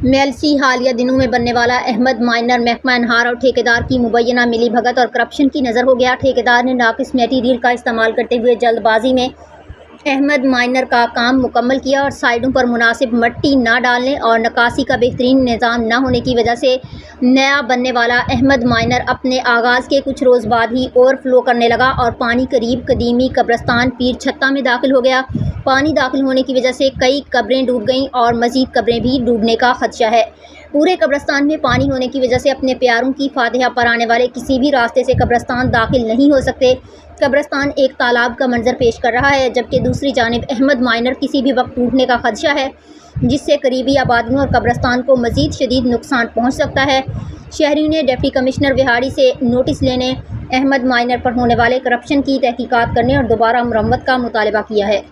मेलसी हालिया दिनों में बनने वाला अहमद माइनर महकमा अनहार और ठेकेदार की मुबैना मिली भगत और करप्शन की नज़र हो गया। ठेकेदार ने नाकिस मटेरियल का इस्तेमाल करते हुए जल्दबाजी में अहमद माइनर का काम मुकम्मल किया और साइडों पर मुनासिब मट्टी न डालने और नकासी का बेहतरीन निज़ाम न होने की वजह से नया बनने वाला अहमद माइनर अपने आगाज़ के कुछ रोज़ बाद ही ओवरफ्लो करने लगा और पानी करीब कदीमी कब्रस्तान पीर छत्ता में दाखिल हो गया। पानी दाखिल होने की वजह से कई कब्रें डूब गईं और मज़ीद कब्रें भी डूबने का खदशा है। पूरे कब्रस्तान में पानी होने की वजह से अपने प्यारों की फातिहा पर आने वाले किसी भी रास्ते से कब्रस्तान दाखिल नहीं हो सकते। कब्रस्तान एक तालाब का मंजर पेश कर रहा है, जबकि दूसरी जानिब अहमद माइनर किसी भी वक्त टूटने का खदशा है, जिससे करीबी आबादियों और कब्रस्तान को मज़ीद शदीद नुकसान पहुँच सकता है। शहरियों ने डिप्टी कमिश्नर विहाड़ी से नोटिस लेने, अहमद माइनर पर होने वाले करप्शन की तहकीकात करने और दोबारा मुरम्मत का मुतालबा किया है।